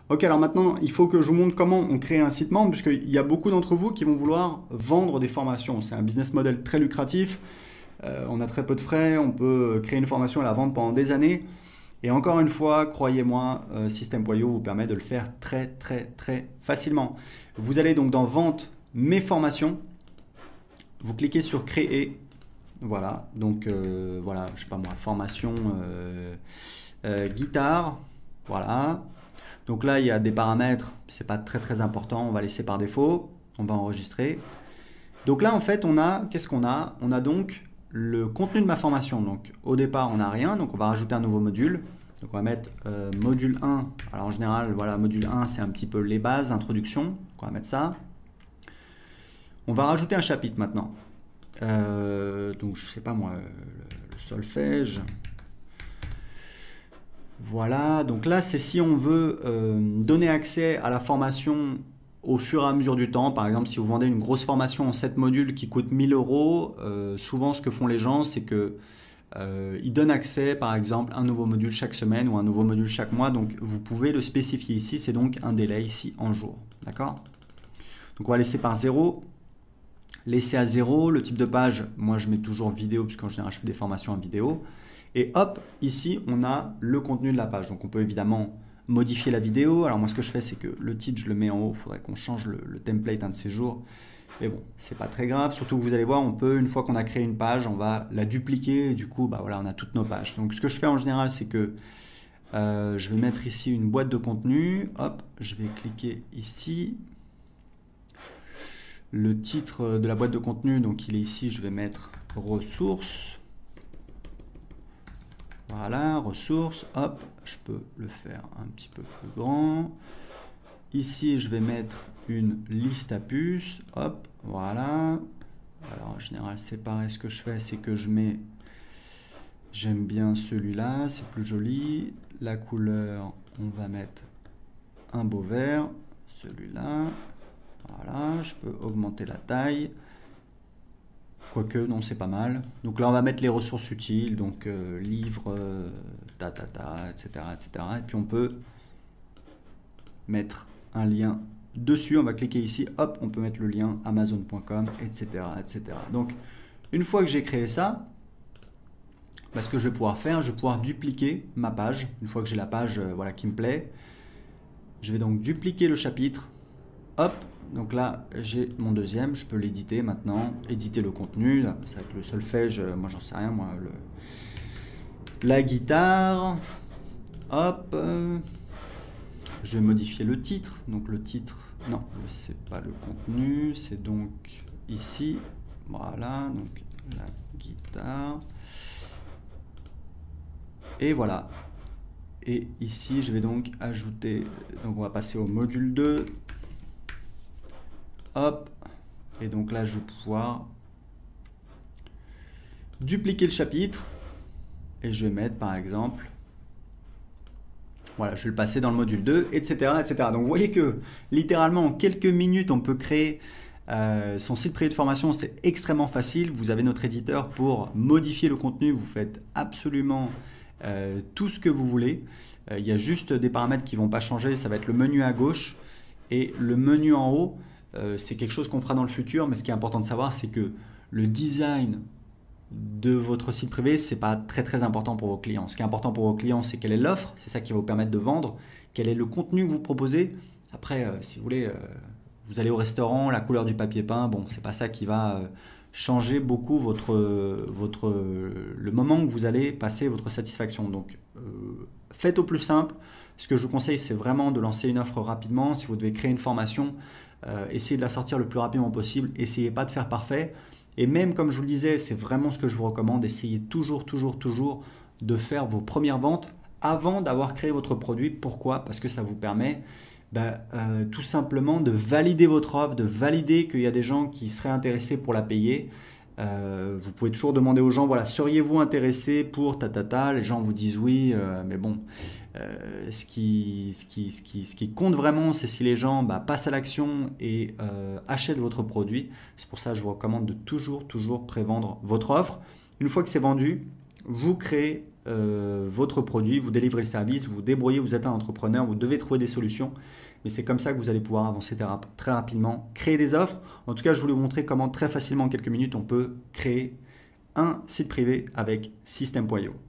Ok, alors maintenant, il faut que je vous montre comment on crée un site membre, puisqu'il y a beaucoup d'entre vous qui vont vouloir vendre des formations. C'est un business model très lucratif, on a très peu de frais, on peut créer une formation et la vendre pendant des années. Et encore une fois, croyez-moi, System.io vous permet de le faire très très très facilement. Vous allez donc dans Vente, Mes formations, vous cliquez sur Créer. Voilà, donc voilà, je sais pas moi, formation guitare, voilà. Donc là, il y a des paramètres, c'est pas très très important, on va laisser par défaut, on va enregistrer. Donc là, en fait, on a, qu'est-ce qu'on a? On a donc le contenu de ma formation. Donc au départ, on n'a rien, donc on va rajouter un nouveau module. Donc on va mettre module 1. Alors en général, voilà, module 1, c'est un petit peu les bases, introduction. Donc on va mettre ça. On va rajouter un chapitre maintenant. Donc je sais pas moi, le solfège. Voilà, donc là, c'est si on veut donner accès à la formation au fur et à mesure du temps. Par exemple, si vous vendez une grosse formation en 7 modules qui coûte 1000 euros, souvent ce que font les gens, c'est que ils donnent accès, par exemple, à un nouveau module chaque semaine ou un nouveau module chaque mois. Donc, vous pouvez le spécifier ici. C'est donc un délai ici en jours. D'accord? Donc, on va laisser par 0. Laisser à 0. Le type de page, moi, je mets toujours vidéo, puisqu'en général, je fais des formations en vidéo. Et hop, ici, on a le contenu de la page. Donc, on peut évidemment modifier la vidéo. Alors, moi, ce que je fais, c'est que le titre, je le mets en haut. Il faudrait qu'on change le template un de ces jours. Mais bon, c'est pas très grave, surtout que vous allez voir, on peut, une fois qu'on a créé une page, on va la dupliquer et du coup, bah voilà, on a toutes nos pages. Donc ce que je fais en général, c'est que je vais mettre ici une boîte de contenu, hop, je vais cliquer ici. Le titre de la boîte de contenu, donc il est ici, je vais mettre ressources. Voilà, ressources, hop, je peux le faire un petit peu plus grand. Ici, je vais mettre une liste à puces, hop, voilà. Alors en général, c'est pareil, ce que je fais, c'est que je mets, j'aime bien celui-là, c'est plus joli. La couleur, on va mettre un beau vert, celui-là. Voilà, je peux augmenter la taille. Quoique, non, c'est pas mal. Donc là, on va mettre les ressources utiles, donc livre, etc., etc. Et puis on peut mettre un lien dessus, on va cliquer ici, hop, on peut mettre le lien amazon.com, etc., etc. Donc, une fois que j'ai créé ça, bah, ce que je vais pouvoir faire, je vais pouvoir dupliquer ma page. Une fois que j'ai la page voilà, qui me plaît, je vais donc dupliquer le chapitre, hop, donc là, j'ai mon deuxième, je peux l'éditer maintenant, éditer le contenu, là, ça va être le solfège, moi j'en sais rien, moi, la guitare, hop, je vais modifier le titre, donc le titre, non, c'est pas le contenu, c'est donc ici, voilà, donc la guitare, et voilà, et ici je vais donc ajouter, donc on va passer au module 2, hop, et donc là je vais pouvoir dupliquer le chapitre, et je vais mettre par exemple, voilà, je vais le passer dans le module 2, etc., etc. Donc vous voyez que littéralement en quelques minutes, on peut créer son site privé de formation. C'est extrêmement facile. Vous avez notre éditeur pour modifier le contenu. Vous faites absolument tout ce que vous voulez. Il y a juste des paramètres qui ne vont pas changer. Ça va être le menu à gauche et le menu en haut. C'est quelque chose qu'on fera dans le futur. Mais ce qui est important de savoir, c'est que le design de votre site privé, c'est pas très très important pour vos clients. Ce qui est important pour vos clients, c'est quelle est l'offre, c'est ça qui va vous permettre de vendre, quel est le contenu que vous proposez. Après, si vous voulez, vous allez au restaurant, la couleur du papier peint, bon, c'est pas ça qui va changer beaucoup le moment que vous allez passer votre satisfaction. Donc, faites au plus simple. Ce que je vous conseille, c'est vraiment de lancer une offre rapidement. Si vous devez créer une formation, essayez de la sortir le plus rapidement possible. Essayez pas de faire parfait. Et même, comme je vous le disais, c'est vraiment ce que je vous recommande, essayez toujours de faire vos premières ventes avant d'avoir créé votre produit. Pourquoi? Parce que ça vous permet tout simplement de valider votre offre, de valider qu'il y a des gens qui seraient intéressés pour la payer. Vous pouvez toujours demander aux gens, voilà, seriez-vous intéressé pour ta. Les gens vous disent oui, mais bon, ce qui compte vraiment, c'est si les gens passent à l'action et achètent votre produit. C'est pour ça que je vous recommande de toujours prévendre votre offre. Une fois que c'est vendu, vous créez votre produit, vous délivrez le service, vous vous débrouillez, vous êtes un entrepreneur, vous devez trouver des solutions. Mais c'est comme ça que vous allez pouvoir avancer très rapidement, créer des offres. En tout cas, je voulais vous montrer comment très facilement, en quelques minutes, on peut créer un site privé avec System.io.